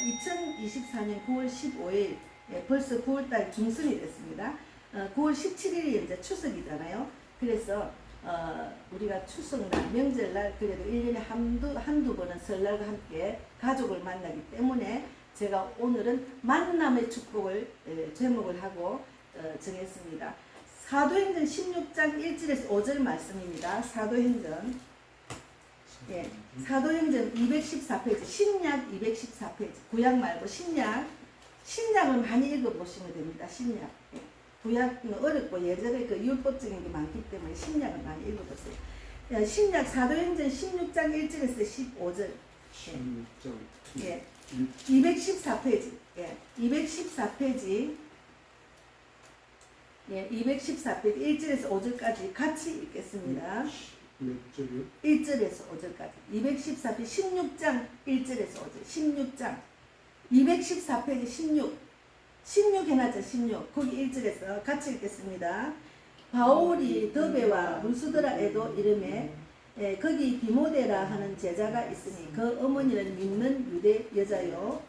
2024년 9월 15일, 벌써 9월달 중순이 됐습니다. 9월 17일이 이제 추석이잖아요. 그래서 우리가 추석날, 명절날 그래도 1년에 한두 번은 설날과 함께 가족을 만나기 때문에 제가 오늘은 만남의 축복을 제목을 하고 정했습니다. 사도행전 16장 1절에서 5절 말씀입니다. 사도행전 사도행전 214페이지, 신약 214페이지, 구약 말고 신약을 많이 읽어보시면 됩니다. 신약. 구약은 어렵고 예전에 그 율법적인 게 많기 때문에 신약을 많이 읽어보세요. 신약 사도행전 16장 1절에서 15절. 16장. 214페이지. 214페이지. 214페이지 1절에서 5절까지 같이 읽겠습니다. 몇 절이요? 1절에서 5절까지. 214페이지 16장 1절에서 5절. 16장. 214페이지 16 해놨죠. 16. 거기 1절에서 같이 읽겠습니다. 바울이 더베와 루스드라에도 이름에 거기 디모데라 하는 제자가 있으니 그 어머니는 믿는 유대 여자요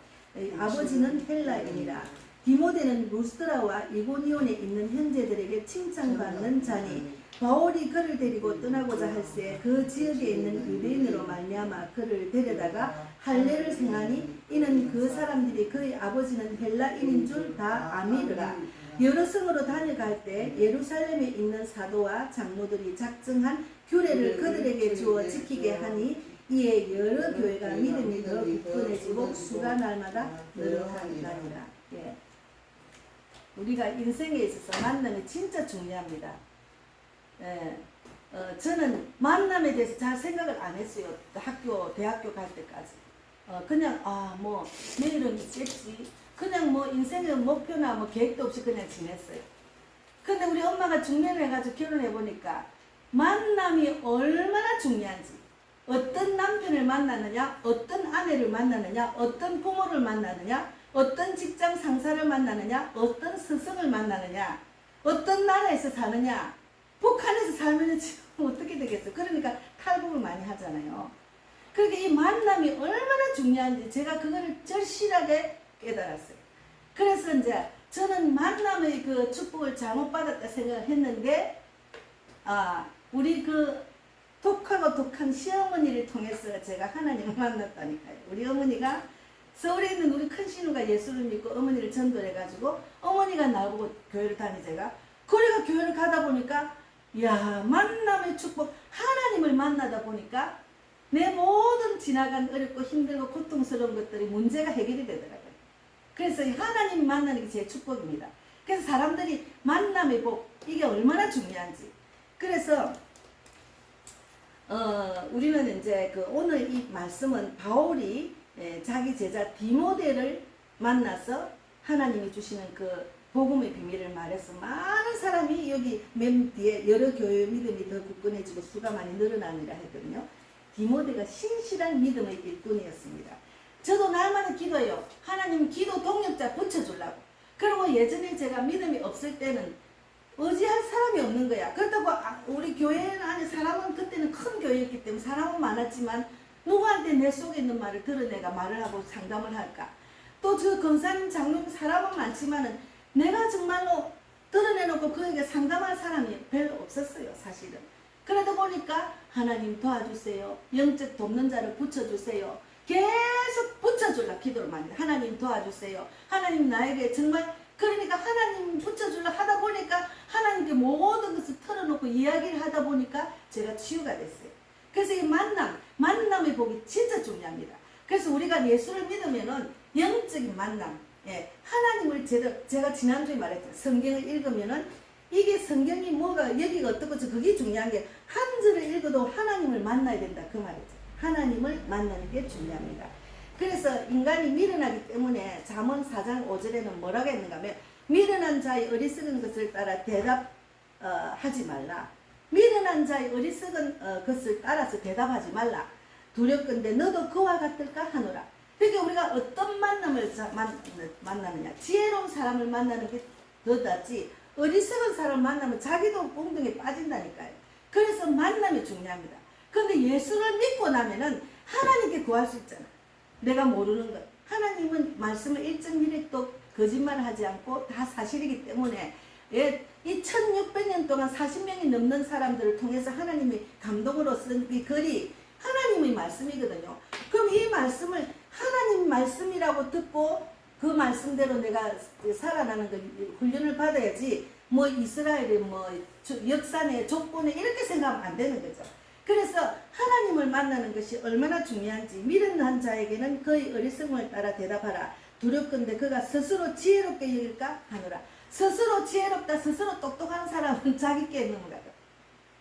아버지는 헬라인이라. 디모데는 루스드라와 이고니온에 있는 형제들에게 칭찬받는 자니 바울이 그를 데리고 떠나고자 할새 그 지역에 있는 유대인으로 말미암아 그를 데려다가 할례를 생하니 이는 그 사람들이 그의 아버지는 헬라인인 줄 다 아미르라. 여러 성으로 다녀갈 때 예루살렘에 있는 사도와 장로들이 작정한 규례를 그들에게 주어 지키게 하니 이에 여러 교회가 믿음이 더 굳건해지고 수가 날마다 늘어나니라. 우리가 인생에 있어서 만남이 진짜 중요합니다. 저는 만남에 대해서 잘 생각을 안 했어요. 대학교 갈 때까지. 그냥, 뭐, 내일은 있겠지. 그냥 뭐, 인생의 목표나 뭐, 계획도 없이 그냥 지냈어요. 근데 우리 엄마가 중매를 해가지고 결혼해보니까, 만남이 얼마나 중요한지, 어떤 남편을 만나느냐, 어떤 아내를 만나느냐, 어떤 부모를 만나느냐, 어떤 직장 상사를 만나느냐, 어떤 스승을 만나느냐, 어떤 나라에서 사느냐, 북한에서 살면 지금 어떻게 되겠어요? 그러니까 탈북을 많이 하잖아요. 그러니까 이 만남이 얼마나 중요한지 제가 그거를 절실하게 깨달았어요. 그래서 이제 저는 만남의 그 축복을 잘못 받았다 생각했는데, 우리 그 독하고 독한 시어머니를 통해서 제가 하나님을 만났다니까요. 우리 어머니가 서울에 있는 우리 큰 신우가 예수를 믿고 어머니를 전도해가지고 어머니가 나보고 교회를 다니제가 그래가 교회를 가다 보니까 만남의 축복, 하나님을 만나다 보니까 내 모든 지나간 어렵고 힘들고 고통스러운 것들이 문제가 해결이 되더라고요. 그래서 하나님 만나는 게 제 축복입니다. 그래서 사람들이 만남의 복, 이게 얼마나 중요한지. 그래서 우리는 이제 오늘 이 말씀은 바울이 자기 제자 디모데를 만나서 하나님이 주시는 그 복음의 비밀을 말해서 많은 사람이 여기 맨 뒤에 여러 교회의 믿음이 더 굳건해지고 수가 많이 늘어나느라 했거든요. 디모데가 신실한 믿음의 일꾼이었습니다. 저도 날마다 기도해요. 하나님 기도 동력자 붙여주려고. 그리고 예전에 제가 믿음이 없을 때는 의지할 사람이 없는 거야. 그렇다고 우리 교회 안에 사람은 그때는 큰 교회였기 때문에 사람은 많았지만 누구한테 내 속에 있는 말을 드러내가 말을 하고 상담을 할까. 또 저 권사님 장로님 사람은 많지만은 내가 정말로 드러내놓고 그에게 상담할 사람이 별로 없었어요. 사실은. 그러다 보니까 하나님 도와주세요. 영적 돕는 자를 붙여주세요. 계속 붙여주려 기도를 많이 해요. 하나님 도와주세요. 하나님 나에게 정말 그러니까 하나님 붙여주려 하다 보니까 하나님께 모든 것을 털어놓고 이야기를 하다 보니까 제가 치유가 됐어요. 그래서 이 만남의 복이 진짜 중요합니다. 그래서 우리가 예수를 믿으면은 영적인 만남, 하나님을 제가 지난주에 말했죠. 성경을 읽으면은 이게 성경이 뭐가 여기가 어떻고 그게 중요한 게 한 절을 읽어도 하나님을 만나야 된다 그 말이죠. 하나님을 만나는 게 중요합니다. 그래서 인간이 미련하기 때문에 잠언 4장 5절에는 뭐라고 했는가 하면 미련한 자의 어리석은 것을 따라 대답하지 말라. 미련한 자의 어리석은 것을 따라서 대답하지 말라. 두렵건대 너도 그와 같을까 하노라. 그러니까 우리가 어떤 만남을 만나느냐. 지혜로운 사람을 만나는 게 더 낫지. 어리석은 사람을 만나면 자기도 꽁둥이에 빠진다니까요. 그래서 만남이 중요합니다. 근데 예수를 믿고 나면은 하나님께 구할 수 있잖아. 내가 모르는 것. 하나님을 하나님은 말씀을 1.1핵도 거짓말을 하지 않고 다 사실이기 때문에 이 1600년 동안 40명이 넘는 사람들을 통해서 하나님이 감동으로 쓴 이 글이 하나님의 말씀이거든요. 그럼 이 말씀을 하나님 말씀이라고 듣고 그 말씀대로 내가 살아나는 그 훈련을 받아야지 뭐 이스라엘의 뭐 역사네 족보네 이렇게 생각하면 안 되는 거죠. 그래서 하나님을 만나는 것이 얼마나 중요한지 미련한 자에게는 그의 어리석음을 따라 대답하라. 두렵건대 그가 스스로 지혜롭게 여길까 하노라. 스스로 지혜롭다 스스로 똑똑한 사람은 자기 깨 넘어가요.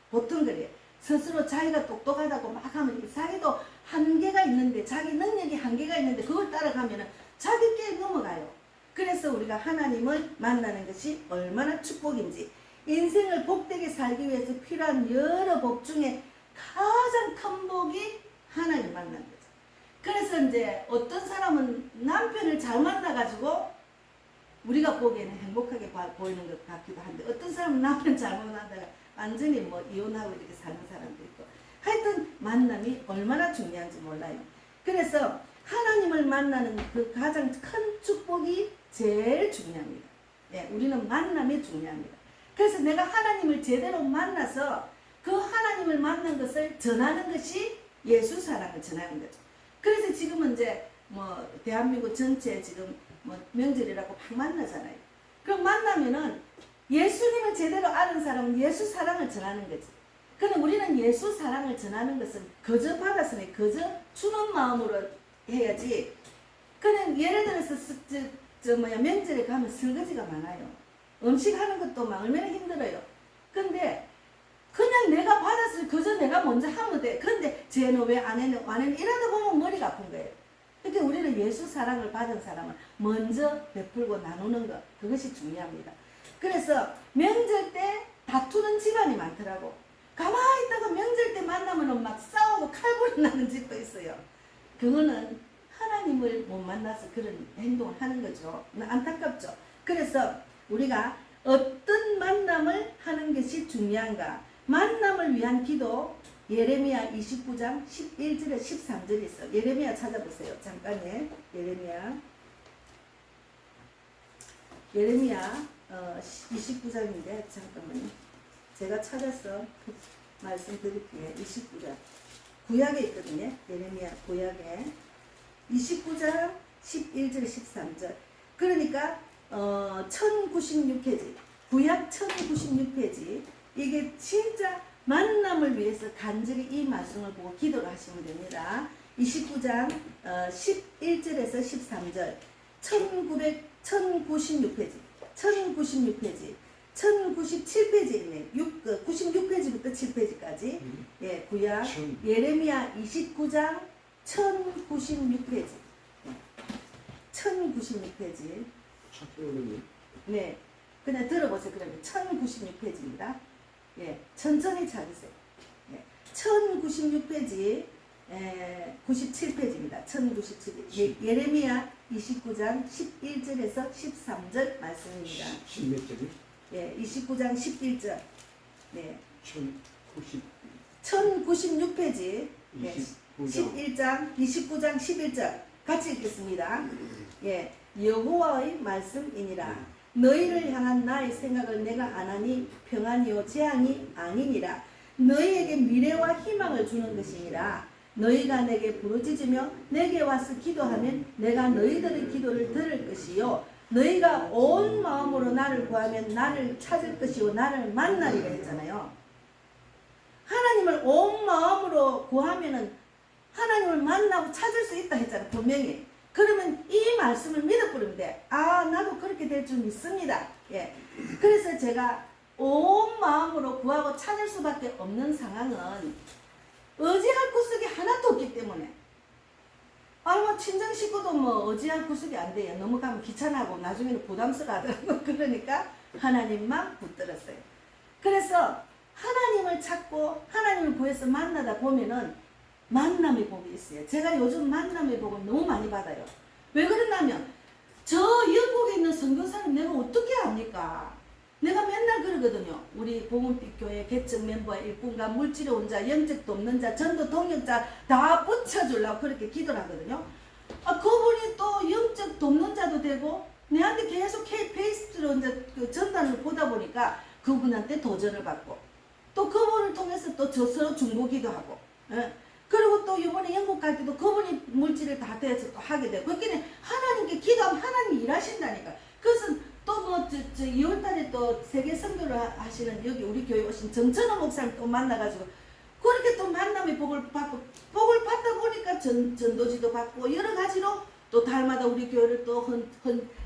보통 그래요. 스스로 자기가 똑똑하다고 막 하면 자기도 한계가 있는데 자기 능력이 한계가 있는데 그걸 따라가면 자기 깨 넘어가요. 그래서 우리가 하나님을 만나는 것이 얼마나 축복인지 인생을 복되게 살기 위해서 필요한 여러 복 중에 가장 큰 복이 하나님 만나는 거죠. 그래서 이제 어떤 사람은 남편을 잘 만나가지고 우리가 보기에는 행복하게 보이는 것 같기도 한데 어떤 사람은 남편 잘못 만나다가 완전히 뭐 이혼하고 이렇게 사는 사람도 있고 하여튼 만남이 얼마나 중요한지 몰라요. 그래서 하나님을 만나는 그 가장 큰 축복이 제일 중요합니다. 예, 우리는 만남이 중요합니다. 그래서 내가 하나님을 제대로 만나서 그 하나님을 만난 것을 전하는 것이 예수 사랑을 전하는 거죠. 그래서 지금은 이제 뭐 대한민국 전체 지금 뭐 명절이라고 막 만나잖아요. 그럼 만나면은 예수님을 제대로 아는 사람은 예수 사랑을 전하는 거지. 그럼 우리는 예수 사랑을 전하는 것은 거저 받아서는 거저 주는 마음으로 해야지. 그냥 예를 들어서 명절에 가면 설거지가 많아요. 음식 하는 것도 막 얼마나 힘들어요. 근데 그냥 내가 받았을 그저 내가 먼저 하면 돼. 근데 쟤는 왜 안 했네 이러다 보면 머리가 아픈 거예요. 그러니까 우리는 예수 사랑을 받은 사람은 먼저 베풀고 나누는 것 그것이 중요합니다. 그래서 명절 때 다투는 집안이 많더라고. 가만히 있다가 명절 때 만나면 막 싸우고 칼불이 나는 집도 있어요. 그거는 하나님을 못 만나서 그런 행동을 하는 거죠. 안타깝죠. 그래서 우리가 어떤 만남을 하는 것이 중요한가. 만남을 위한 기도 예레미야 29장 11절에 13절에 있어. 예레미야 찾아보세요. 잠깐요. 예레미야 29장인데 잠깐만요. 제가 찾아서 말씀드릴게요. 29장 구약에 있거든요. 예레미야 구약에 29장 11절 13절 그러니까 1096페이지 구약 1096페이지 이게 진짜 만남을 위해서 간절히 이 말씀을 보고 기도를 하시면 됩니다. 29장 11절에서 13절 1096페이지 1097페이지 있네. 96페이지부터 7페이지까지 예, 구약 예레미야 29장 1096페이지 1096페이지 네, 그냥 들어보세요. 그러면 1096페이지입니다. 예, 천천히 찾으세요. 예, 1096페이지 97페이지입니다. 1097페이지 예레미야 29장 11절에서 13절 말씀입니다. 10몇 절이? 예, 29장 11절 네, 1096페이지 29장 11절 같이 읽겠습니다. 예, 여호와의 말씀이니라. 너희를 향한 나의 생각을 내가 안하니 평안이요 재앙이 아니니라. 너희에게 미래와 희망을 주는 것이니라. 너희가 내게 부르짖으며 내게 와서 기도하면 내가 너희들의 기도를 들을 것이요 너희가 온 마음으로 나를 구하면 나를 찾을 것이요 나를 만나리라 했잖아요. 하나님을 온 마음으로 구하면은 하나님을 만나고 찾을 수 있다 했잖아요. 분명히. 그러면 이 말씀을 믿어버리면 돼. 아, 나도 그렇게 될 줄 믿습니다. 예. 그래서 제가 온 마음으로 구하고 찾을 수밖에 없는 상황은 의지할 구석이 하나도 없기 때문에. 뭐 친정 식구도 뭐 의지할 구석이 안 돼요. 넘어가면 귀찮아하고 나중에는 부담스러워 하더라고. 그러니까 하나님만 붙들었어요. 그래서 하나님을 찾고 하나님을 구해서 만나다 보면은 만남의 복이 있어요. 제가 요즘 만남의 복을 너무 많이 받아요. 왜 그러냐면 저 영국에 있는 선교사는 내가 어떻게 압니까? 내가 맨날 그러거든요. 우리 복음빛 교회 개척 멤버 일꾼과 물질의 혼자 영적도 없는 자 전도 동역자 다 붙여주려고 그렇게 기도를 하거든요. 그분이 또 영적 되고 내한테 계속 페이스로 이제 그 전단을 보다 보니까 그분한테 도전을 받고 또 그분을 통해서 또 서로 중보기도 하고 예? 그리고 또 이번에 영국 갈 때도 그분이 물질을 다 대해서 또 하게 되고 그러니까 하나님께 기도하면 하나님이 일하신다니까. 그래서 또 뭐 2월달에 또 세계 선교를 하시는 여기 우리 교회 오신 정천호 목사님 또 만나가지고 그렇게 또 만남의 복을 받고 복을 받다 보니까 전도지도 받고 여러 가지로 또 달마다 우리 교회를 또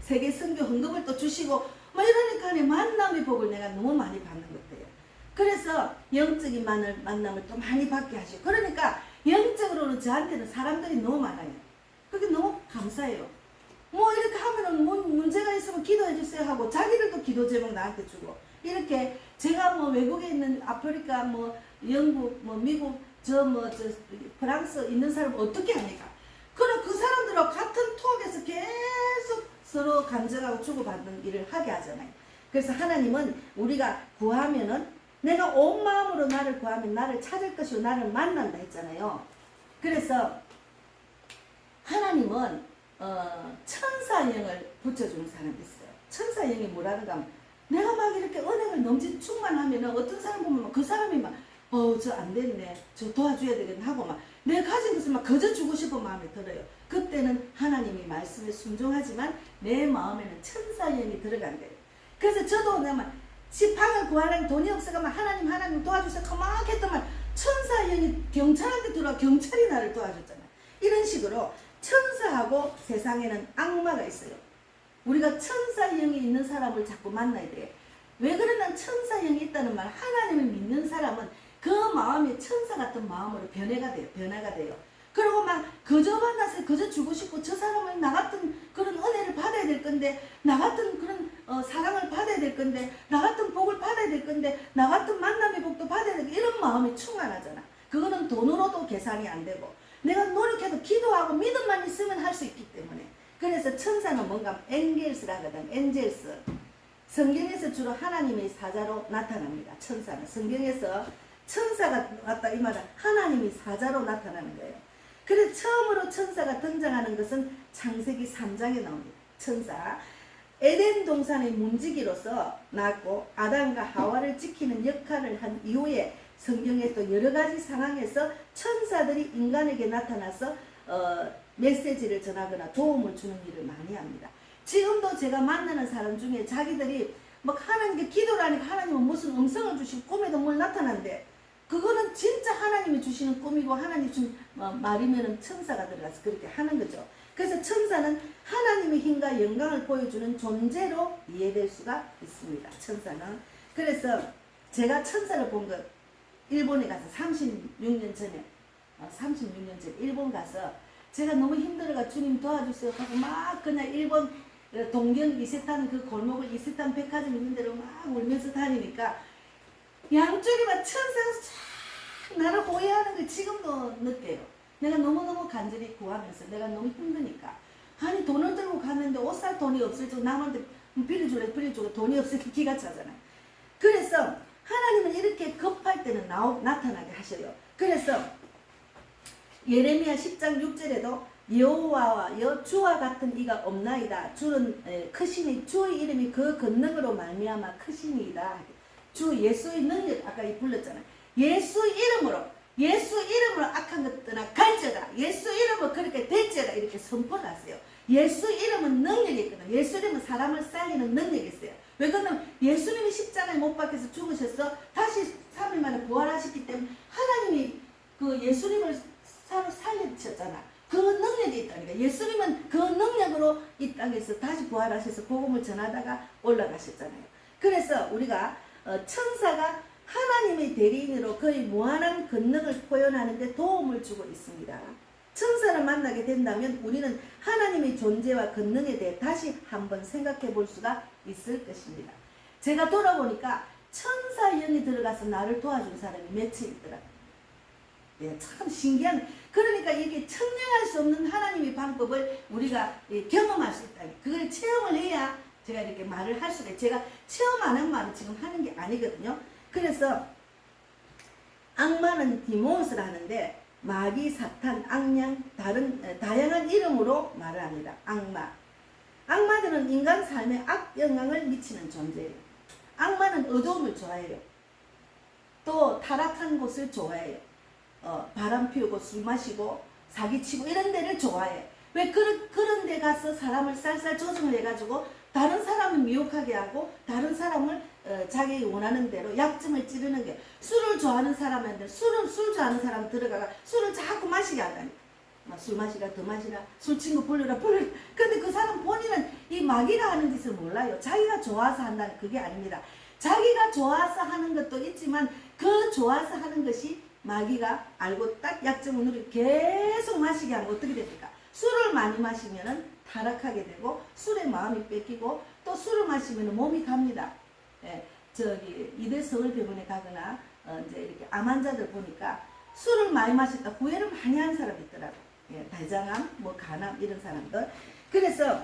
세계 선교 헌금을 또 주시고 뭐 이러니까 만남의 복을 내가 너무 많이 받는 것 같아요. 그래서 영적인 만남을 또 많이 받게 하시고 그러니까 영적으로는 저한테는 사람들이 너무 많아요. 그게 너무 감사해요. 뭐 이렇게 하면은 뭐 문제가 있으면 기도해 주세요 하고 자기들도 기도 제목 나한테 주고 이렇게 제가 뭐 외국에 있는 아프리카 뭐 영국 뭐 미국 저 프랑스 있는 사람 어떻게 합니까? 그럼 그 사람들하고 같은 통역에서 계속 서로 간증하고 주고받는 일을 하게 하잖아요. 그래서 하나님은 우리가 구하면은 내가 온 마음으로 나를 구하면 나를 찾을 것이고 나를 만난다 했잖아요. 그래서 하나님은 천사영을 붙여주는 사람이 있어요. 천사영이 뭐라는가 하면 내가 막 이렇게 은혜를 넘치 충만하면 어떤 사람 보면 그 사람이 막 저 안 됐네 저 도와줘야 되겠네 하고 막 내가 가진 것을 막 거저 주고 싶은 마음이 들어요. 그때는 하나님이 말씀에 순종하지만 내 마음에는 천사영이 들어간대요. 그래서 저도 내가 집 방을 구하려면 돈이 없어가면 하나님 도와주세요 막 했더만 천사영이 경찰한테 들어와 경찰이 나를 도와줬잖아요. 이런 식으로 천사하고 세상에는 악마가 있어요. 우리가 천사영이 있는 사람을 자꾸 만나야 돼요. 왜 그러냐 천사영이 있다는 말 하나님을 믿는 사람은 그 마음이 천사 같은 마음으로 변화가 돼요. 그리고 막 그저 만나서 그저 주고 싶고 저 사람을 나 같은 그런 은혜를 받아야 될 건데 나 같은 그런 사랑을 받아야 될 건데 나 같은 복을 받아야 될 건데 나 같은 만남의 복도 받아야 될 이런 마음이 충만하잖아. 그거는 돈으로도 계산이 안 되고 내가 노력해도 기도하고 믿음만 있으면 할 수 있기 때문에. 그래서 천사는 뭔가 엔겔스라 하거든. 엔젤스. 성경에서 주로 하나님의 사자로 나타납니다. 천사는 성경에서 천사가 왔다 이 말은 하나님이 사자로 나타나는 거예요. 그래서 처음으로 천사가 등장하는 것은 창세기 3장에 나옵니다. 천사 에덴 동산의 문지기로서 나왔고 아담과 하와를 지키는 역할을 한 이후에 성경에 또 여러 가지 상황에서 천사들이 인간에게 나타나서 메시지를 전하거나 도움을 주는 일을 많이 합니다. 지금도 제가 만나는 사람 중에 자기들이 막 하나님께 기도를 하니까 하나님은 무슨 음성을 주시고 꿈에도 뭘 나타난대. 그거는 진짜 하나님이 주시는 꿈이고 하나님이 준 말이면은 천사가 들어가서 그렇게 하는 거죠. 그래서 천사는 하나님의 힘과 영광을 보여주는 존재로 이해될 수가 있습니다. 천사는. 그래서 제가 천사를 본 것 일본에 가서 36년 전에 일본 가서 제가 너무 힘들어가 주님 도와주세요 하고 막 그냥 일본 동경 이세탄 그 골목을 이세탄 백화점 있는 데로 막 울면서 다니니까 양쪽에 막 천사가 쫙 나를 호위하는 걸 지금도 느껴요. 내가 너무너무 간절히 구하면서 내가 너무 힘드니까 아니 돈을 들고 갔는데 옷 살 돈이 없을 줄 남한테 빌려주고 돈이 없을 때 기가 차잖아요. 그래서 하나님은 이렇게 급할 때는 나타나게 하셔요. 그래서 예레미야 10장 6절에도 여호와와 주와 같은 이가 없나이다. 주는 크시니 주의 이름이 그 권능으로 말미암아 크시니이다. 주 예수의 능력 아까 불렀잖아요. 예수 이름으로 악한 것 떠나 갈지어다. 예수 이름으로 그렇게 될지어다. 이렇게 선포를 하세요. 예수 이름은 능력이 있거든요. 예수 이름은 사람을 살리는 능력이 있어요. 왜 그러면 예수님이 십자가에 못 박혀서 죽으셔서 다시 3일 만에 부활하셨기 때문에 하나님이 그 예수님을 살리셨잖아. 그 능력이 있다니까. 예수님은 그 능력으로 이 땅에서 다시 부활하셔서 복음을 전하다가 올라가셨잖아요. 그래서 우리가 천사가 하나님의 대리인으로 그의 무한한 권능을 표현하는 데 도움을 주고 있습니다. 천사를 만나게 된다면 우리는 하나님의 존재와 권능에 대해 다시 한번 생각해 볼 수가 있을 것입니다. 제가 돌아보니까 천사 영이 들어가서 나를 도와준 사람이 며칠 있더라고요. 네, 참 신기한. 그러니까 이게 청량할 수 없는 하나님의 방법을 우리가 경험할 수 있다. 그걸 체험을 해야 제가 이렇게 말을 할 수가 있어요. 제가 체험 안 한 말을 지금 하는 게 아니거든요. 그래서 악마는 디모스를 하는데 마귀, 사탄, 악령, 다양한 이름으로 말을 합니다. 악마. 악마들은 인간 삶에 악영향을 미치는 존재예요. 악마는 어두움을 좋아해요. 또 타락한 곳을 좋아해요. 바람 피우고 술 마시고 사기치고 이런 데를 좋아해. 왜 그런 데 가서 사람을 쌀쌀 조정을 해가지고 다른 사람을 미혹하게 하고 다른 사람을 자기 원하는 대로 약점을 찌르는 게 술을 좋아하는 사람한테 술 좋아하는 사람 들어가가 술을 자꾸 마시게 한다니까. 술 마시라 더 마시라 술 친구 불러라. 근데 그 사람 본인은 이 마귀가 하는 짓을 몰라요. 자기가 좋아서 한다는 그게 아닙니다. 자기가 좋아서 하는 것도 있지만 그 좋아서 하는 것이 마귀가 알고 딱 약점을 누리고 계속 마시게 하면 어떻게 됩니까? 술을 많이 마시면은 타락하게 되고 술에 마음이 뺏기고 또 술을 마시면 몸이 갑니다. 예, 저기 이대 서울병원에 가거나 이제 이렇게 암 환자들 보니까 술을 많이 마셨다 후회를 많이 하는 사람이 있더라고. 예, 대장암, 뭐 간암 이런 사람들. 그래서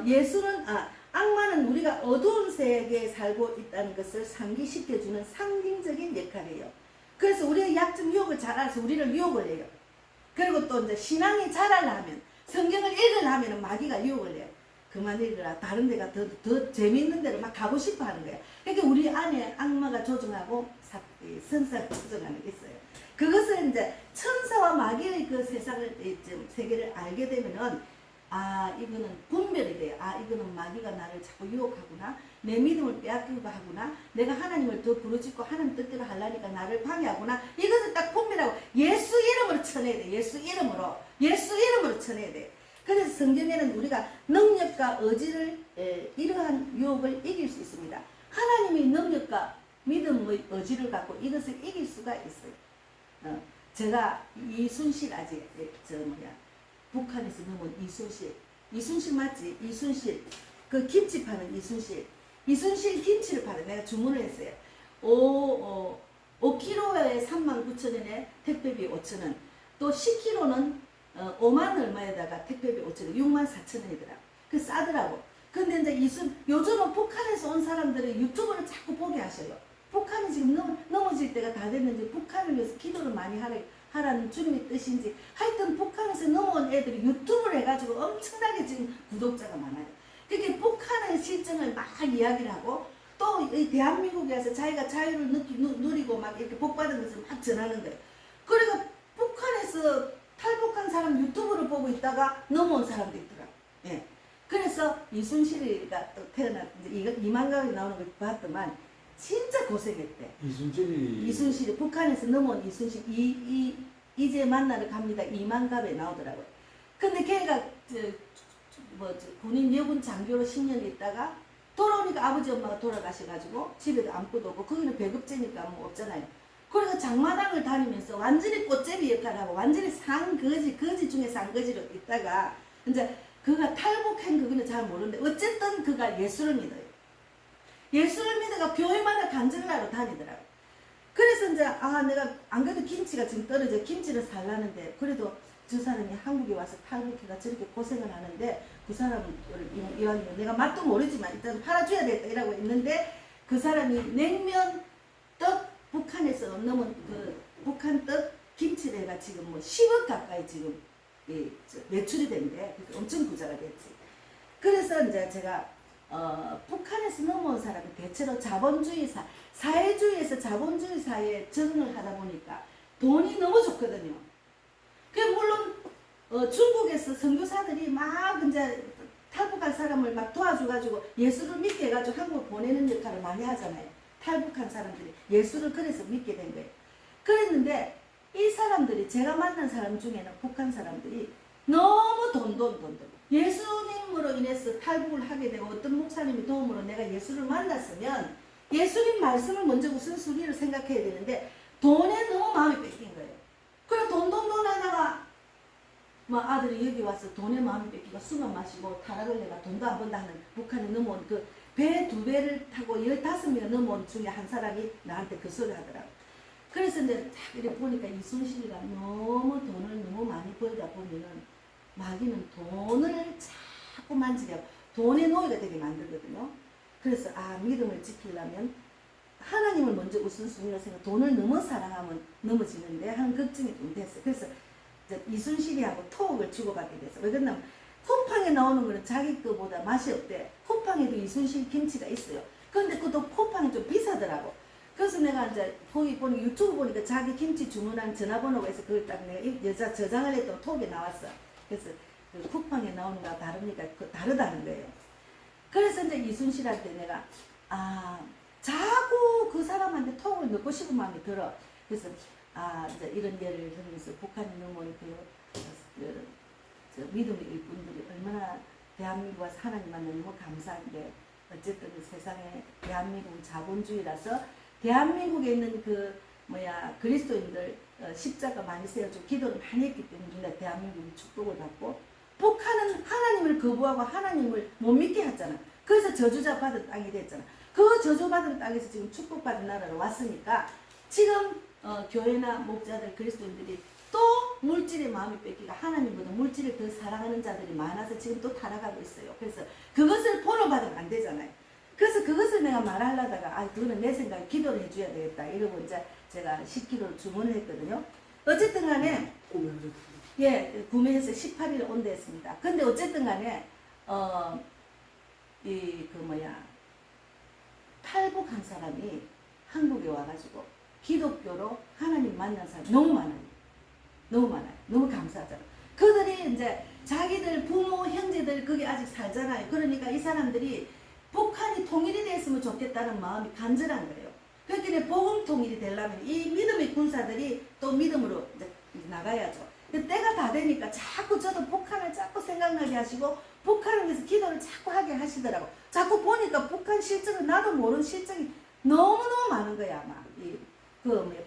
예수는 악마는 우리가 어두운 세계에 살고 있다는 것을 상기시켜주는 상징적인 역할이에요. 그래서 우리의 약점 유혹을 잘 알아서 우리를 유혹을 해요. 그리고 또 이제 신앙이 자라려면 성경을 읽으려면 마귀가 유혹을 해요. 그만 읽으라. 다른 데가 더 재미있는 데로 막 가고 싶어 하는 거예요. 그러니까 우리 안에 악마가 조종하고 선사가 조종하는 게 있어요. 그것을 이제 천사와 마귀의 그 세계를 알게 되면은 이거는 분별이 돼요. 이거는 마귀가 나를 자꾸 유혹하구나. 내 믿음을 빼앗기고 하구나. 내가 하나님을 더 부르짖고 하나님 뜻대로 하려니까 나를 방해하구나. 이것을 딱 분별하고 예수 이름으로 쳐내야 돼. 예수 이름으로 쳐내야 돼. 그래서 성경에는 우리가 능력과 의지를 이러한 유혹을 이길 수 있습니다. 하나님이 능력과 믿음의 의지를 갖고 이것을 이길 수가 있어요. 제가 이순실 북한에서 넘은 이순실 맞지? 이순실 그 김치 파는 이순실 김치를 팔아. 내가 주문을 했어요. 5kg에 39,000원에 택배비 5,000원. 또 10kg는 5만 얼마에다가 택배비 5,000원, 64,000원이더라고. 그 싸더라고. 근데 이제 요즘은 북한에서 온 사람들은 유튜브를 자꾸 보게 하셔요. 북한이 지금 넘어질 때가 다 됐는지 북한을 위해서 기도를 많이 하라는 주님의 뜻인지 하여튼 북한에서 넘어온 애들이 유튜브를 해가지고 엄청나게 지금 구독자가 많아요. 그렇게 북한의 실정을 막 이야기를 하고 또 대한민국에 와서 자기가 자유를 누리고 막 이렇게 복받은 것을 막 전하는 거예요. 그러니까 북한에서 탈북한 사람 유튜브를 보고 있다가 넘어온 사람도 있더라고. 예. 그래서 이순실이가 또 태어났는데 이만가에 나오는 걸 봤더만 진짜 고생했대. 이순실이 북한에서 넘어온 이순실 이제 만나러 갑니다. 이만갑에 나오더라고요. 근데 걔가 군인 여군 장교로 10년 있다가 돌아오니까 아버지 엄마가 돌아가셔가지고 집에도 아무것도 없고 거기는 배급제니까 뭐 없잖아요. 그래서 장마당을 다니면서 완전히 꽃제비 역할을 하고 완전히 거지 중에 상거지로 있다가 이제 그가 탈북한 그거는 잘 모르는데 어쨌든 그가 예수를 믿어요. 예수를 믿어가 교회마다 간증을 하러 다니더라고. 그래서 이제 내가 안 그래도 김치가 지금 떨어져 김치를 살라는데 그래도 저 사람이 한국에 와서 탈북해가 저렇게 고생을 하는데 그 사람을 이왕이면 내가 맛도 모르지만 일단 팔아줘야 되겠다 이라고 했는데 그 사람이 냉면 떡 북한에서 넘은 그 북한 떡 김치를 해가 지금 뭐 10억 가까이 지금 매출이 된대. 엄청 부자가 됐지. 그래서 이제 제가 북한에서 넘어온 사람이 대체로 자본주의사, 사회주의에서 자본주의 사회에 적응을 하다 보니까 돈이 너무 좋거든요. 물론 중국에서 선교사들이 막 이제 탈북한 사람을 막 도와줘가지고 예수를 믿게 해가지고 한국 보내는 역할을 많이 하잖아요. 탈북한 사람들이 예수를 그래서 믿게 된 거예요. 그랬는데 이 사람들이 제가 만난 사람 중에는 북한 사람들이 너무 돈. 예수님으로 인해서 탈북을 하게 되고 어떤 목사님의 도움으로 내가 예수를 만났으면 예수님 말씀을 먼저 우선순위로 생각해야 되는데 돈에 너무 마음이 뺏긴 거예요. 그래 돈 하다가 뭐 아들이 여기 와서 돈에 마음이 뺏기고 술만 마시고 타락을 해가 돈도 안 번다 하는 북한에 넘어온 그 배 2배를 타고 15명 넘어온 중에 한 사람이 나한테 그 소리 하더라고. 그래서 이제 딱 이렇게 보니까 이순실이가 너무 돈을 너무 많이 벌다 보면은 마귀는 돈을 자꾸 만지려고 돈의 노예가 되게 만들거든요. 그래서 믿음을 지키려면 하나님을 먼저 우선순위로 생각, 돈을 너무 사랑하면 넘어지는데 하는 걱정이 좀 됐어요. 그래서 이순실이하고 토옥을 주고받게 됐어요. 왜 그러냐면 쿠팡에 나오는 거는 자기 거보다 맛이 없대. 쿠팡에도 이순실 김치가 있어요. 근데 그것도 쿠팡이 좀 비싸더라고. 그래서 내가 이제 거기 보니 유튜브 보니까 자기 김치 주문한 전화번호가 있어. 그걸 딱 내가 여자 저장을 했더니 톡에 나왔어. 그래서 그 쿠팡에 나오는 거랑 다르니까 다르다는 거예요. 그래서 이제 이순실한테 내가 자꾸 그 사람한테 톡을 넣고 싶은 마음이 들어. 그래서 이제 이런 예를 들면서 북한이 넘어온 저 믿음의 일꾼들이 얼마나 대한민국 와서 하나님 만나 너무 감사한데 어쨌든 세상에 대한민국은 자본주의라서 대한민국에 있는 그리스도인들 십자가 많이 세워주고 기도를 많이 했기 때문에 우리가 대한민국이 축복을 받고 북한은 하나님을 거부하고 하나님을 못 믿게 했잖아. 그래서 저주자 받은 땅이 됐잖아. 그 저주받은 땅에서 지금 축복받은 나라로 왔으니까 지금 교회나 목자들 그리스도인들이 또 물질의 마음이 뺏기가 하나님보다 물질을 더 사랑하는 자들이 많아서 지금 또 타락하고 있어요. 그래서 그것을 본호받으면 안 되잖아요. 그래서 그것을 내가 말하려다가 그거는 내 생각에 기도를 해줘야 되겠다 이러고 이제 제가 10kg를 주문을 했거든요. 어쨌든 간에 구매해서 18일 온대 했습니다. 근데 어쨌든 간에 탈북한 사람이 한국에 와가지고 기독교로 하나님 만난 사람 너무 많아요. 너무 많아요. 너무 감사하잖아. 그들이 이제 자기들 부모 형제들 거기 아직 살잖아요. 그러니까 이 사람들이 북한이 통일이 됐으면 좋겠다는 마음이 간절한 거예요. 그렇기 복음 통일이 되려면 이 믿음의 군사들이 또 믿음으로 이제 나가야죠. 때가 다 되니까 자꾸 저도 북한을 자꾸 생각나게 하시고 북한을 위해서 기도를 자꾸 하게 하시더라고. 자꾸 보니까 북한 실정은 나도 모르는 실정이 너무너무 많은 거야. 아마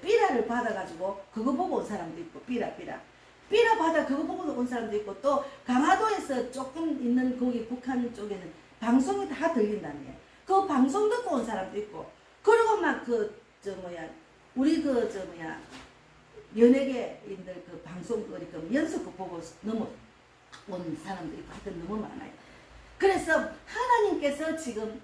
삐라를 받아가지고 그거 보고 온 사람도 있고 삐라 받아 그거 보고 온 사람도 있고 또 강화도에서 조금 있는 거기 북한 쪽에는 방송이 다 들린다는 게 그 방송 듣고 온 사람도 있고 그리고 막 우리 연예계인들 그 방송 연습 보고 넘어온 사람도 있고 하여튼 너무 많아요. 그래서 하나님께서 지금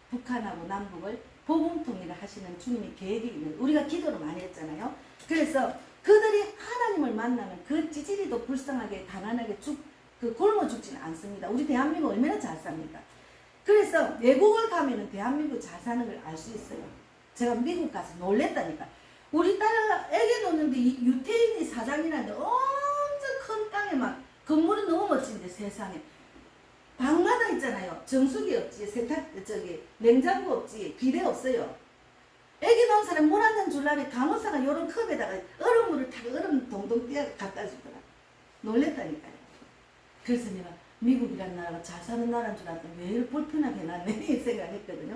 북한하고 남북을 복음 통일을 하시는 주님의 계획이 있는 우리가 기도를 많이 했잖아요. 그래서 그들이 하나님을 만나면 그 찌질이도 불쌍하게 가난하게 굶어 죽지는 않습니다. 우리 대한민국 얼마나 잘 삽니까? 그래서 외국을 가면은 대한민국 잘 사는 걸 알 수 있어요. 제가 미국 가서 놀랬다니까. 우리 딸 애기 놓는데 유태인이 사장이라는데 엄청 큰 땅에 막 건물은 너무 멋진데 세상에 방마다 있잖아요. 정수기 없지, 냉장고 없지, 비데 없어요. 애기 놓은 사람 물 한 잔 줄라면 간호사가 요런 컵에다가 얼음물을 타고 얼음 동동 띄어 갖다 주더라. 놀랬다니까요. 그래서 내가 미국이라는 나라가 잘 사는 나라인 줄 알았더니 왜 이렇게 불편하게 해놨네 이 생각했거든요.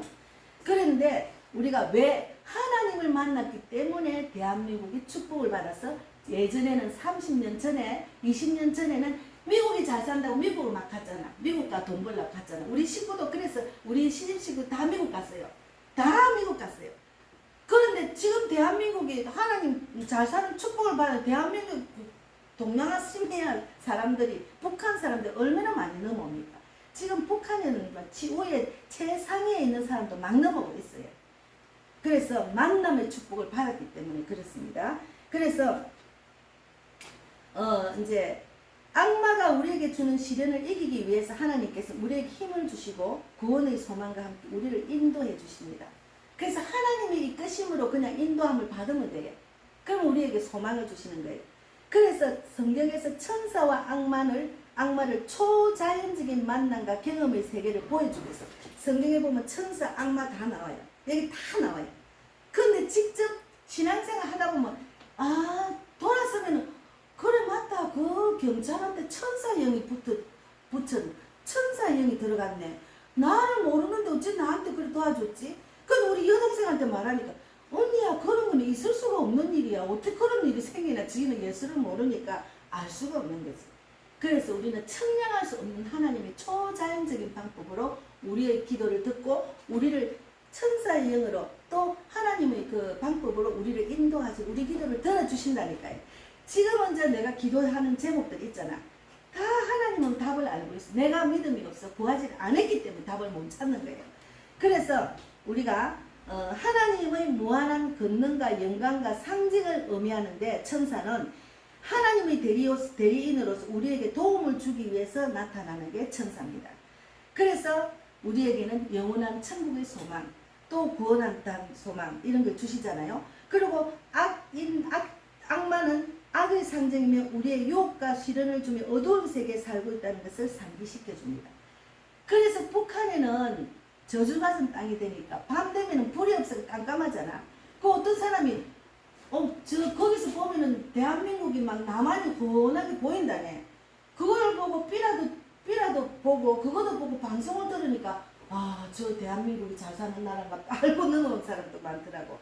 그런데 우리가 왜 하나님을 만났기 때문에 대한민국이 축복을 받아서 예전에는 30년 전에 20년 전에는 미국이 잘 산다고 미국을 막 갔잖아. 미국가 돈 벌러 갔잖아. 우리 식구도 그래서 우리 시집 식구 다 미국 갔어요. 다 미국 갔어요. 그런데 지금 대한민국이 하나님 잘 사는 축복을 받아 대한민국 동남아 심해야 사람들이 북한 사람들 얼마나 많이 넘어옵니까? 지금 북한에는 지구의 최상위에 있는 사람도 막 넘어오고 있어요. 그래서 만남의 축복을 받았기 때문에 그렇습니다. 그래서 이제 악마가 우리에게 주는 시련을 이기기 위해서 하나님께서 우리에게 힘을 주시고 구원의 소망과 함께 우리를 인도해 주십니다. 그래서 하나님의 이끄심으로 그냥 인도함을 받으면 돼요. 그럼 우리에게 소망을 주시는 거예요. 그래서 성경에서 천사와 악마를 초자연적인 만남과 경험의 세계를 보여주고 있어. 성경에 보면 천사, 악마 다 나와요. 여기 다 나와요. 근데 직접 신앙생활 하다 보면 돌아서면 그래 맞다. 그 경찰한테 천사형이 붙은 천사형이 들어갔네. 나를 모르는데 어찌 나한테 그래 도와줬지? 근데 우리 여동생한테 말하니까 언니야 그런 건 있을 수가 없는 일이야. 어떻게 그런 일이 생기나. 지는 예수를 모르니까 알 수가 없는 거지. 그래서 우리는 측량할 수 없는 하나님의 초자연적인 방법으로 우리의 기도를 듣고 우리를 천사의 영으로 또 하나님의 그 방법으로 우리를 인도하시 우리 기도를 들어주신다니까요. 지금 먼저 내가 기도하는 제목들 있잖아. 다 하나님은 답을 알고 있어. 내가 믿음이 없어 구하지 않았기 때문에 답을 못 찾는 거예요. 그래서 우리가 하나님의 무한한 권능과 영광과 상징을 의미하는데 천사는 하나님의 대리인으로서 우리에게 도움을 주기 위해서 나타나는 게 천사입니다. 그래서 우리에게는 영원한 천국의 소망, 또 구원한다는 소망 이런 걸 주시잖아요. 그리고 악마는 악의 상징이며 우리의 유혹과 시련을 주며 어두운 세계에 살고 있다는 것을 상기시켜 줍니다. 그래서 북한에는 저주받은 땅이 되니까 밤 되면은 불이 없어서 깜깜하잖아. 그 어떤 사람이 거기서 보면은 대한민국이 막 나만이 훤하게 보인다네. 그걸 보고 삐라도 보고 그것도 보고 방송을 들으니까 저 대한민국이 잘 사는 나라가 알고 넘어온 사람도 많더라고.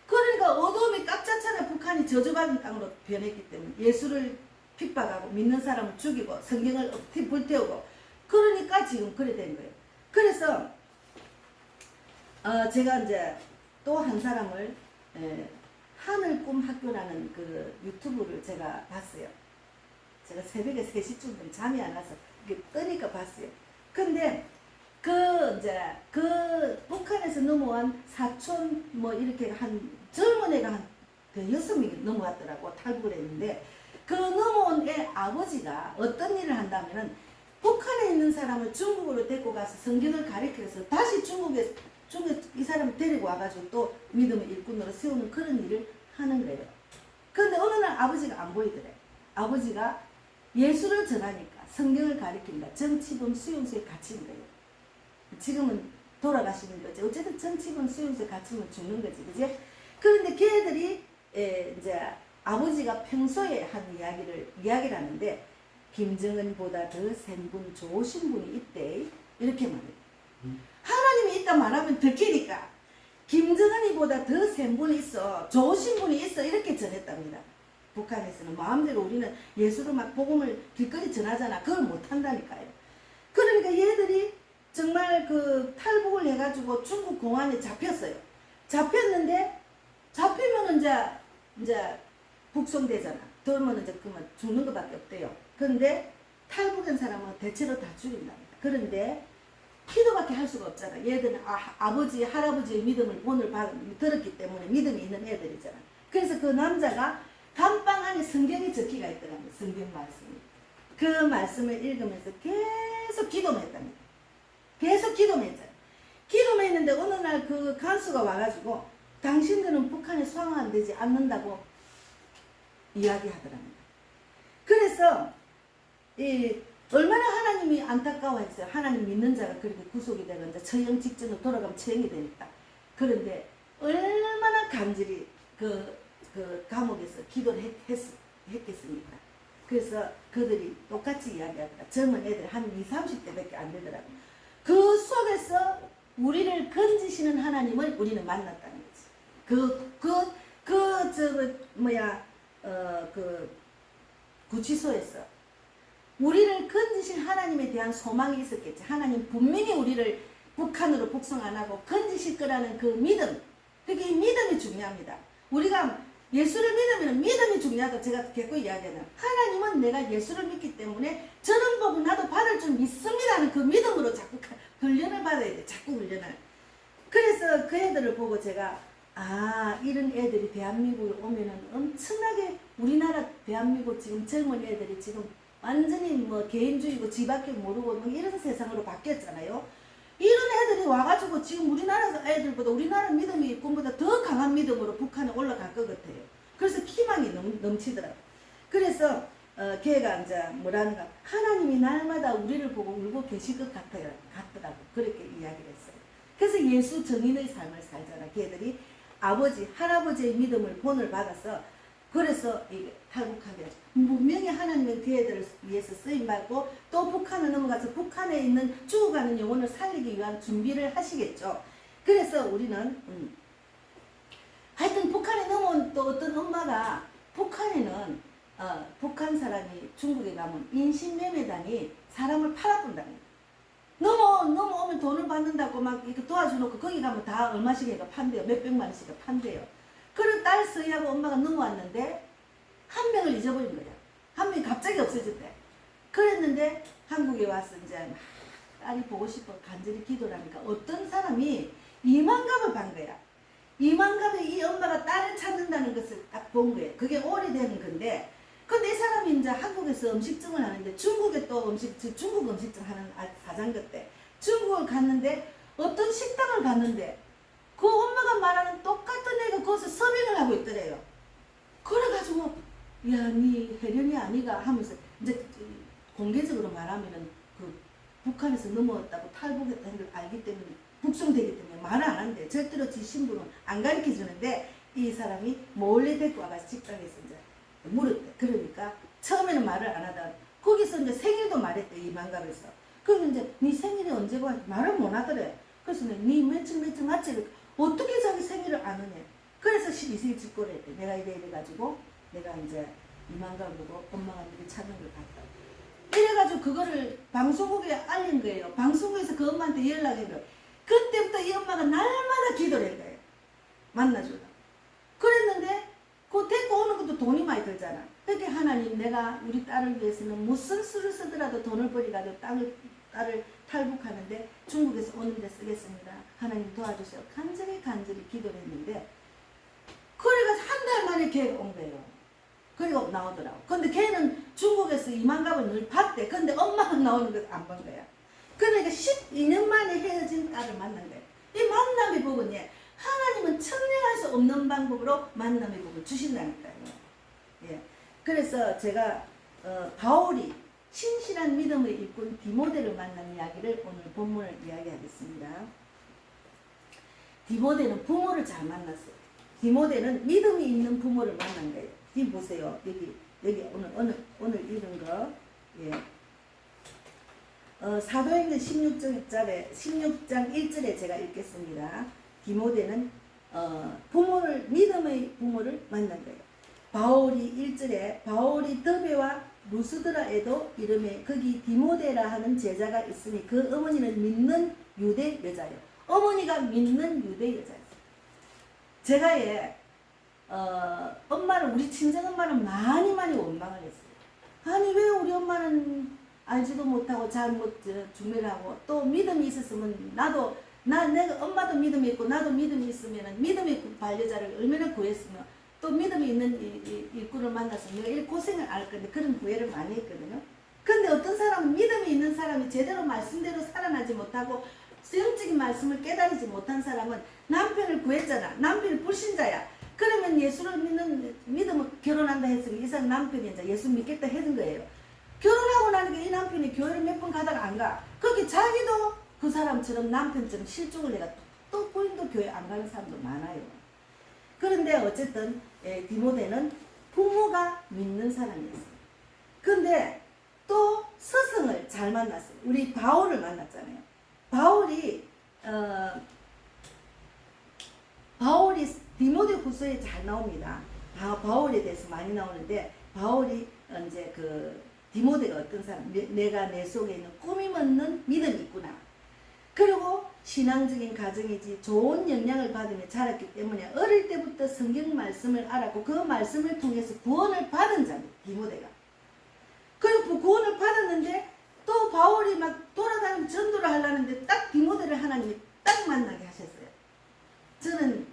그러니까 어두움이 꽉 찼잖아. 북한이 저주받은 땅으로 변했기 때문에 예수를 핍박하고 믿는 사람을 죽이고 성경을 불태우고 그러니까 지금 그래 된 거예요. 그래서 제가 이제 또 한 사람을 하늘 꿈 학교라는 그 유튜브를 제가 봤어요. 제가 새벽에 3시쯤 되면 잠이 안 와서 이렇게 뜨니까 봤어요. 근데 그 북한에서 넘어온 사촌 이렇게 한 젊은 애가 한 6명이 넘어왔더라고. 탈북을 했는데 그 넘어온 애 아버지가 어떤 일을 한다면은 북한에 있는 사람을 중국으로 데리고 가서 성경을 가르쳐서 다시 중국에 이 사람을 데리고 와가지고 또 믿음의 일꾼으로 세우는 그런 일을 하는 거예요. 그런데 어느 날 아버지가 안 보이더래. 아버지가 예수를 전하니까 성경을 가르치니까 정치범 수용소에 갇힌 거예요. 지금은 돌아가시는 거지. 어쨌든 정치범 수용소에 갇히면 죽는 거지, 그지? 그런데 걔들이 이제 아버지가 평소에 한 이야기를 하는데 김정은보다 더 센 분, 좋으신 분이 있대. 이렇게 말해요. 하나님이 있다 말하면 들키니까 김정은이보다 더 센 분이 있어, 좋으신 분이 있어, 이렇게 전했답니다. 북한에서는 마음대로 우리는 예수를 막 복음을 길거리 전하잖아. 그걸 못한다니까요. 그러니까 얘들이 정말 그 탈북을 해가지고 중국 공안에 잡혔어요. 잡혔는데 잡히면 이제 북송되잖아. 그러면 이제 그만 죽는 것밖에 없대요. 그런데 탈북한 사람은 대체로 다 죽인답니다. 그런데 기도밖에 할 수가 없잖아. 얘들은 아버지, 할아버지의 믿음을 본을 들었기 때문에 믿음이 있는 애들이잖아. 그래서 그 남자가 감방 안에 성경이 적기가 있더라고요. 성경 말씀이. 그 말씀을 읽으면서 계속 기도만 했답니다. 계속 기도만 했잖아. 기도만 했는데 어느 날 그 간수가 와가지고 당신들은 북한에 수용되지 않는다고 이야기하더랍니다. 그래서 얼마나 하나님이 안타까워했어요. 하나님 믿는 자가 그렇게 구속이 되고 이제 처형 직전으로 돌아가면 처형이 되니까. 그런데 얼마나 간절히 그 감옥에서 기도를 했겠습니까? 그래서 그들이 똑같이 이야기하더라. 젊은 애들 한 20, 30대밖에 안 되더라고. 그 속에서 우리를 건지시는 하나님을 우리는 만났다는 거지. 구치소에서 우리를 건지신 하나님에 대한 소망이 있었겠지. 하나님 분명히 우리를 북한으로 북송 안 하고 건지실 거라는 그 믿음. 그게 믿음이 중요합니다. 우리가 예수를 믿으면 믿음이 중요하다고 제가 계속 이야기하잖아요. 하나님은 내가 예수를 믿기 때문에 저런 복을 나도 받을 줄 믿습니다는 그 믿음으로 자꾸 훈련을 받아야 돼. 자꾸 훈련을. 그래서 그 애들을 보고 제가 이런 애들이 대한민국에 오면은 엄청나게 우리나라 대한민국 지금 젊은 애들이 지금 완전히 개인주의고 지밖에 모르고 이런 세상으로 바뀌었잖아요. 이런 애들이 와가지고 지금 우리나라 애들보다 우리나라 믿음이 일꾼보다 더 강한 믿음으로 북한에 올라갈 것 같아요. 그래서 희망이 넘치더라고요. 그래서 걔가 이제 뭐라는가 하나님이 날마다 우리를 보고 울고 계실 것 같더라고. 그렇게 이야기를 했어요. 그래서 예수 정인의 삶을 살잖아. 걔들이 아버지, 할아버지의 믿음을 본을 받아서 그래서 탈북하게 분명히 하나님은 그 애들을 위해서 쓰임받고 또 북한을 넘어가서 북한에 있는 죽어가는 영혼을 살리기 위한 준비를 하시겠죠. 그래서 우리는 하여튼 북한에 넘어온 또 어떤 엄마가 북한에는 북한 사람이 중국에 가면 인신매매단이 사람을 팔아본답니다. 넘어오면 돈을 받는다고 막 이렇게 도와주놓고 거기 가면 다 얼마씩 해가 판대요. 몇백만 원씩 판대요. 그런 딸 서희하고 엄마가 넘어왔는데 한 명을 잊어버린 거야. 한 명이 갑자기 없어졌대. 그랬는데 한국에 와서 이제 막 딸이 보고 싶어 간절히 기도를 하니까 어떤 사람이 2만갑을 판 거야. 2만갑에 이 엄마가 딸을 찾는다는 것을 딱 본 거예요. 그게 오래되는 건데 그 근데 이 사람이 이제 한국에서 음식점을 하는데 중국에 또 중국 음식점 하는 사장이었대. 중국을 갔는데 어떤 식당을 갔는데 그 엄마가 말하는 똑같은 애가 거기서 서빙을 하고 있더래요. 그래가지고 야, 니 혜련이 아니가 하면서 이제 공개적으로 말하면은 그 북한에서 넘어왔다고 탈북했다는 걸 알기 때문에 북송되기 때문에 말을 안 한대. 절대로 지 신분은 안 가르쳐 주는데 이 사람이 몰래 데리고 와가지고 직장에서 이제 물었대. 그러니까 처음에는 말을 안 하다가 거기서 이제 생일도 말했대. 이만갑에서. 그래서 이제 네 생일이 언제고 말을 못 하더래. 그래서 네 며칠 맞지? 어떻게 자기 생일을 아느냐. 그래서 12세 직고를 했대. 내가 이래가지고 내가 이제 이만갑 보고 엄마가 미리 찾은 걸 봤다. 이래가지고 그거를 방송국에 알린 거예요. 방송국에서 그 엄마한테 연락한 거예요. 그때부터 이 엄마가 날마다 기도를 한 거예요. 만나주라. 그랬는데 그 데리고 오는 것도 돈이 많이 들잖아. 그렇게 하나님, 내가 우리 딸을 위해서는 무슨 수를 쓰더라도 돈을 벌이가지고 딸을 탈북하는데 중국에서 오는데 쓰겠습니다. 하나님 도와주세요. 간절히 기도를 했는데 그래가지고 한 달 만에 걔가 온 거예요. 그리고 나오더라고. 근데 걔는 중국에서 이만갑을 늘 봤대. 근데 엄마가 나오는 걸 안 본 거야. 그러니까 12년 만에 헤어진 딸을 만난 거야. 이 만남의 복은 하나님은 천명할 수 없는 방법으로 만남의 복을 주신다니까요. 예. 그래서 제가 바울이 신실한 믿음의 일꾼 디모데를 만난 이야기를 오늘 본문을 이야기하겠습니다. 디모데는 부모를 잘 만났어요. 디모데는 믿음이 있는 부모를 만난 거예요. 지금 보세요. 여기 오늘 읽은 거. 예. 사도행전 16장 1절에 제가 읽겠습니다. 디모데는 믿음의 부모를 만난 거예요. 바울이 1절에 바울이 더베와 루스드라에도 이름에 거기 디모데라 하는 제자가 있으니 그 어머니는 믿는 유대 여자예요. 어머니가 믿는 유대 여자였어요. 제가 우리 친정엄마는 많이 원망을 했어요. 아니 왜 우리 엄마는 알지도 못하고 잘못 중매하고 또 믿음이 있었으면 내가 엄마도 믿음이 있고 나도 믿음이 있으면 믿음의 반려자를 얼마나 구했으면 또 믿음이 있는 일꾼을 만나서 내가 이 고생을 알 건데 그런 구애를 많이 했거든요. 근데 어떤 사람은 믿음이 있는 사람이 제대로 말씀대로 살아나지 못하고 영적인 말씀을 깨달지 못한 사람은 남편을 구했잖아. 남편이 불신자야. 그러면 예수를 믿으면 결혼한다 했으니 이 사람 남편이 이제 예수 믿겠다 했던 거예요. 결혼하고 나니까 이 남편이 교회를 몇 번 가다가 안 가. 거기 자기도 그 사람처럼 남편처럼 실족을 해가 또 부인도 교회 안 가는 사람도 많아요. 그런데 어쨌든 디모데는 부모가 믿는 사람이었어요. 근데 또 스승을 잘 만났어요. 우리 바울을 만났잖아요. 바울이 디모데 후서에 잘 나옵니다. 바울에 대해서 많이 나오는데 바울이 이제 디모데가 어떤 사람, 내가 내 속에 있는 꾸밈 없는 믿음이 있구나. 그리고 신앙적인 가정이지 좋은 영향을 받으며 자랐기 때문에 어릴 때부터 성경 말씀을 알았고 그 말씀을 통해서 구원을 받은 자입니다. 디모데가. 그리고 구원을 받았는데 또 바울이 막 돌아다니며 전도를 하려는데 딱 디모데를 하나님이 딱 만나게 하셨어요. 저는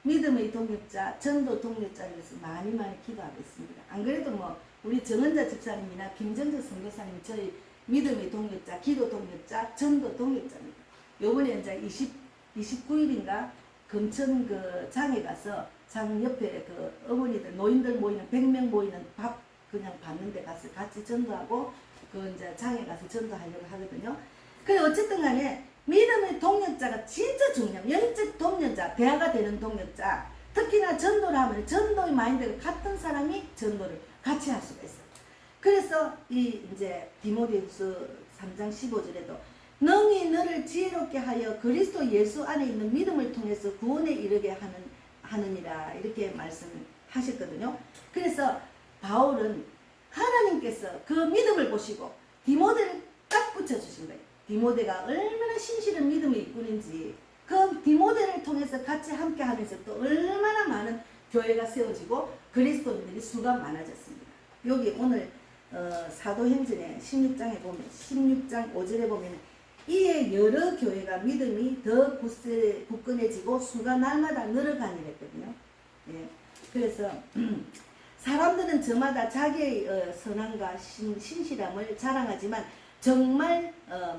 믿음의 동역자, 전도 동역자를 위해서 많이 기도하고 있습니다. 안 그래도 우리 정은자 집사님이나 김정재 선교사님 저희 믿음의 동역자, 기도 동역자, 전도 동역자입니다. 요번에 이제 29일인가 금천 장에 가서 장 옆에 어머니들, 노인들 모이는 100명 모이는 밥 그냥 받는데 가서 같이 전도하고 이제 장에 가서 전도하려고 하거든요. 그래 어쨌든 간에 믿음의 동역자가 진짜 중요해요. 영적 동역자, 대화가 되는 동역자. 특히나 전도를 하면 전도의 마인드가 같은 사람이 전도를 같이 할 수가 있어요. 그래서 이제 디모데후서 3장 15절에도 능히 너를 지혜롭게 하여 그리스도 예수 안에 있는 믿음을 통해서 구원에 이르게 하느니라 이렇게 말씀을 하셨거든요. 그래서 바울은 하나님께서 그 믿음을 보시고 디모데를 딱 붙여주신 거예요. 디모데가 얼마나 신실한 믿음의 일꾼인지 그 디모데를 통해서 같이 함께 하면서 또 얼마나 많은 교회가 세워지고 그리스도인들이 수가 많아졌습니다. 여기 오늘 사도행전에 16장 5절에 보면 이에 여러 교회가 믿음이 더 굳건해지고 수가 날마다 늘어가니랬거든요. 예. 그래서 사람들은 저마다 자기의 선함과 신실함을 자랑하지만 정말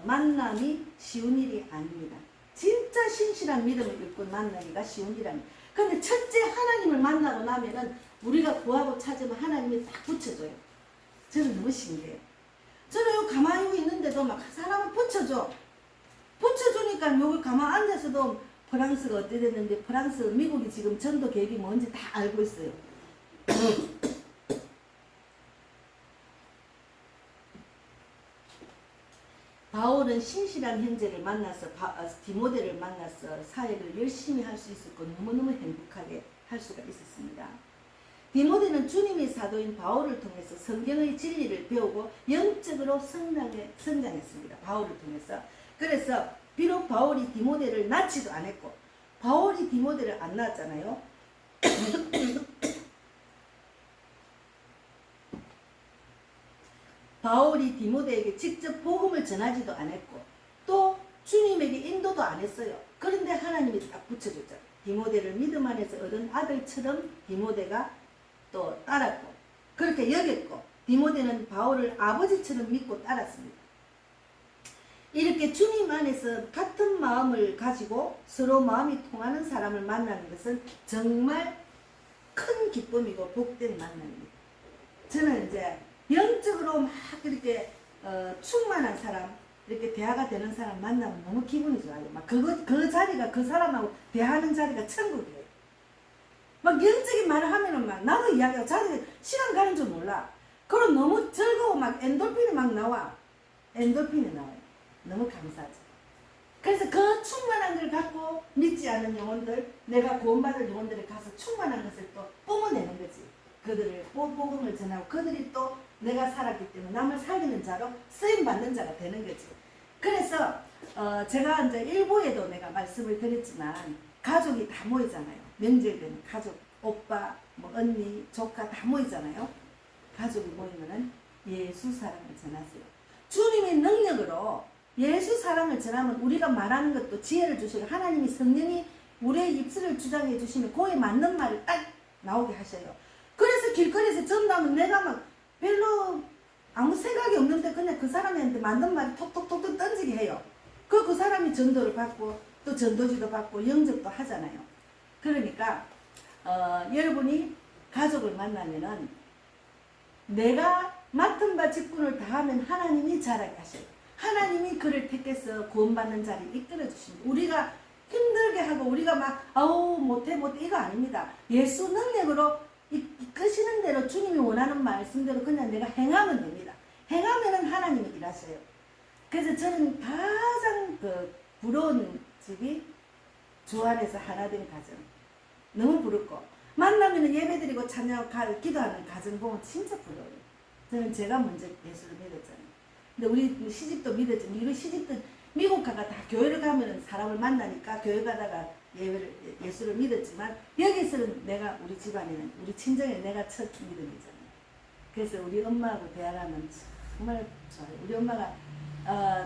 만남이 쉬운 일이 아닙니다. 진짜 신실한 믿음을 일꾼 만나기가 쉬운 일이 아닙니다. 근데 첫째 하나님을 만나고 나면은 우리가 구하고 찾으면 하나님이 딱 붙여줘요. 저는 너무 신기해요. 저는 여기 가만히 있는데도 막 사람을 붙여줘. 붙여주니까 여기 가만히 앉아서도 프랑스가 어떻게 됐는데 프랑스, 미국이 지금 전도 계획이 뭔지 다 알고 있어요. 바울은 신실한 형제를 만나서 디모데를 만나서 사역을 열심히 할 수 있었고 너무너무 행복하게 할 수가 있었습니다. 디모데는 주님의 사도인 바울을 통해서 성경의 진리를 배우고 영적으로 성장했습니다. 바울을 통해서. 그래서 비록 바울이 디모데를 낳지도 않았고 바울이 디모데를 안 낳았잖아요. 바울이 디모데에게 직접 복음을 전하지도 않았고 또 주님에게 인도도 안 했어요. 그런데 하나님이 딱 붙여줬죠. 디모데를 믿음 안에서 얻은 아들처럼 디모데가 또 따랐고 그렇게 여겼고 디모데는 바울을 아버지처럼 믿고 따랐습니다. 이렇게 주님 안에서 같은 마음을 가지고 서로 마음이 통하는 사람을 만나는 것은 정말 큰 기쁨이고 복된 만남입니다. 저는 이제 영적으로 막 이렇게 충만한 사람, 이렇게 대화가 되는 사람 만나면 너무 기분이 좋아요. 막 그 자리가 그 사람하고 대화하는 자리가 천국이에요. 막 영적인 말을 하면은 막 나도 이야기하고 자기 시간 가는 줄 몰라. 그럼 너무 즐거워. 막 엔돌핀이 막 나와. 엔돌핀이 나와요. 너무 감사하죠. 그래서 그 충만한 걸 갖고 믿지 않은 영혼들, 내가 구원받을 영혼들에 가서 충만한 것을 또 뿜어내는 거지. 그들을 복음을 전하고 그들이 또 내가 살았기 때문에 남을 살리는 자로 쓰임받는 자가 되는 거지. 그래서 제가 이제 일부에도 내가 말씀을 드렸지만 가족이 다 모이잖아요. 명절 되면 가족, 오빠, 뭐 언니, 조카 다 모이잖아요. 가족이 모이면은 예수 사랑을 전하세요. 주님의 능력으로 예수 사랑을 전하면 우리가 말하는 것도 지혜를 주시고 하나님이 성령이 우리의 입술을 주장해 주시면 그에 맞는 말을 딱 나오게 하셔요. 그래서 길거리에서 전도하면 내가 막 별로 아무 생각이 없는데 그냥 그 사람한테 맞는 말을 톡톡톡톡 던지게 해요. 그 사람이 전도를 받고 또 전도지도 받고 영접도 하잖아요. 그러니까 여러분이 가족을 만나면은 내가 맡은 바 직분을 다하면 하나님이 잘하게 하셔요. 하나님이 그를 택해서 구원받는 자리에 이끌어 주십니다. 우리가 힘들게 하고 우리가 막 아우 못해 이거 아닙니다. 예수 능력으로 이끄시는 대로 주님이 원하는 말씀대로 그냥 내가 행하면 됩니다. 행하면은 하나님이 일하셔요. 그래서 저는 가장 부러운 집이 주 안에서 하나 된 가정. 너무 부럽고 만나면은 예배드리고 찬양하고 기도하는 가정 보면 진짜 부러워요. 저는 제가 먼저 예수를 믿었잖아요. 근데 우리 시집도 믿었지만 우리 시집도 미국 가가 다 교회를 가면은 사람을 만나니까 교회 가다가 예수를 믿었지만 여기서는 내가 우리 집안에는 우리 친정에 내가 첫 믿음이잖아요. 그래서 우리 엄마하고 대화하면 정말 좋아요. 우리 엄마가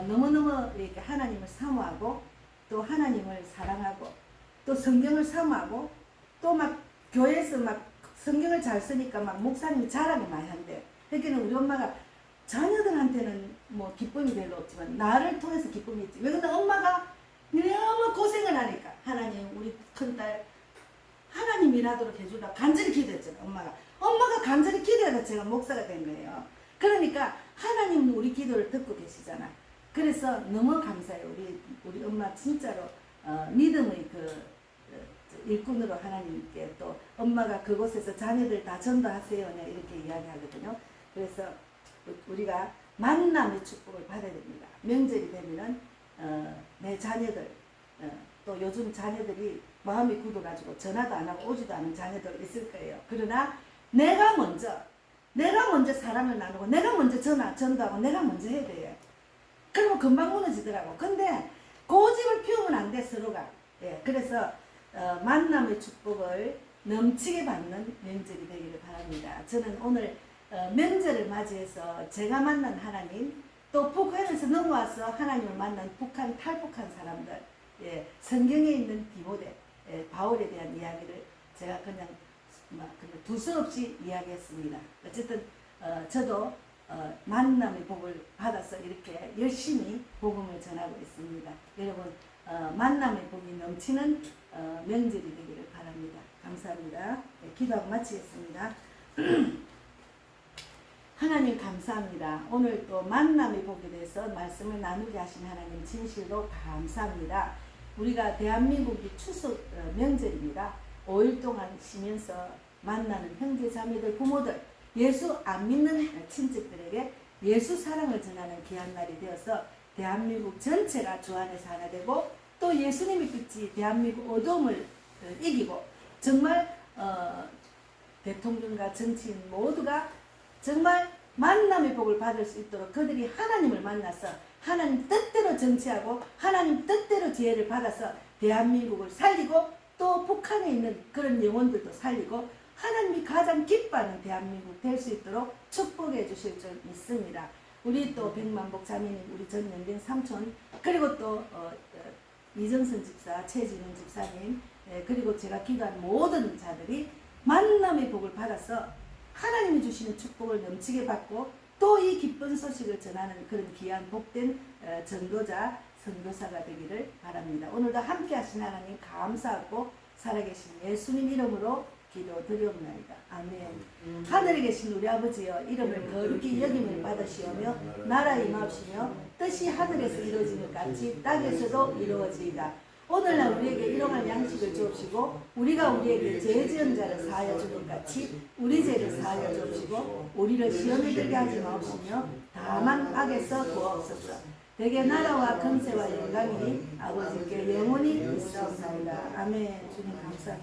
너무너무 이렇게 하나님을 사모하고 또 하나님을 사랑하고 또 성경을 사모하고 또 막 교회에서 막 성경을 잘 쓰니까 막 목사님이 자랑을 많이 한대요. 그러니까 우리 엄마가 자녀들한테는 뭐 기쁨이 별로 없지만 나를 통해서 기쁨이 있지. 왜 근데 엄마가 너무 고생을 하니까 하나님 우리 큰딸 하나님 일하도록 해주라 간절히 기도했잖아요. 엄마가 간절히 기도해서 제가 목사가 된 거예요. 그러니까 하나님은 우리 기도를 듣고 계시잖아. 그래서 너무 감사해요. 우리 엄마 진짜로 믿음의 일꾼으로 하나님께 또 엄마가 그곳에서 자녀들 다 전도하세요 이렇게 이야기하거든요. 그래서 우리가 만남의 축복을 받아야 됩니다. 명절이 되면은 내 자녀들 또 요즘 자녀들이 마음이 굳어가지고 전화도 안 하고 오지도 않은 자녀들 있을 거예요. 그러나 내가 먼저 사랑을 나누고 내가 먼저 전도하고 내가 먼저 해야 돼요. 그러면 금방 무너지더라고. 근데 고집을 피우면 안 돼 서로가. 예, 그래서 만남의 축복을 넘치게 받는 명절이 되기를 바랍니다. 저는 오늘 명절을 맞이해서 제가 만난 하나님 또 북한에서 넘어와서 하나님을 만난 북한 탈북한 사람들 성경에 있는 디모데 바울에 대한 이야기를 제가 그냥 두서없이 이야기했습니다. 어쨌든 저도 만남의 복을 받아서 이렇게 열심히 복음을 전하고 있습니다. 여러분 만남의 복이 넘치는 명절이 되기를 바랍니다. 감사합니다. 네, 기도하고 마치겠습니다. 하나님 감사합니다. 오늘 또 만남의 복에 대해서 말씀을 나누게 하신 하나님 진실로 감사합니다. 우리가 대한민국이 추석 명절입니다. 5일 동안 쉬면서 만나는 형제 자매들 부모들 예수 안 믿는 친척들에게 예수 사랑을 전하는 귀한 날이 되어서 대한민국 전체가 주 안에서 하나 되고 또 예수님의 빛이 대한민국 어둠을 이기고 정말 대통령과 정치인 모두가 정말 만남의 복을 받을 수 있도록 그들이 하나님을 만나서 하나님 뜻대로 정치하고 하나님 뜻대로 지혜를 받아서 대한민국을 살리고 또 북한에 있는 그런 영혼들도 살리고 하나님이 가장 기뻐하는 대한민국 될 수 있도록 축복해 주실 줄 믿습니다. 우리 또 백만복 자매님, 우리 전연빈 삼촌, 그리고 또 이정선 집사, 최진훈 집사님, 그리고 제가 기도한 모든 자들이 만남의 복을 받아서 하나님이 주시는 축복을 넘치게 받고 또 이 기쁜 소식을 전하는 그런 귀한 복된 전도자, 선교사가 되기를 바랍니다. 오늘도 함께 하신 하나님 감사하고 살아계신 예수님 이름으로 기도드리옵나이다. 아멘. 하늘에 계신 우리 아버지여, 이름을 거룩히 여김을 받으시오며 나라 임하옵시며 뜻이 하늘에서 이루어지는 같이 땅에서도 이루어지이다. 오늘날 우리에게 일용할 양식을 주옵시고 우리가 우리에게 죄 지은 자를 사하여 주는 같이 우리 죄를 사하여 주옵시고 우리를 시험에 들게 하지 마옵시며 다만 악에서 구하옵소서. 대개 나라와 권세와 영광이 아버지께 영원히 있사옵나이다. 아멘. 주님 감사합니다.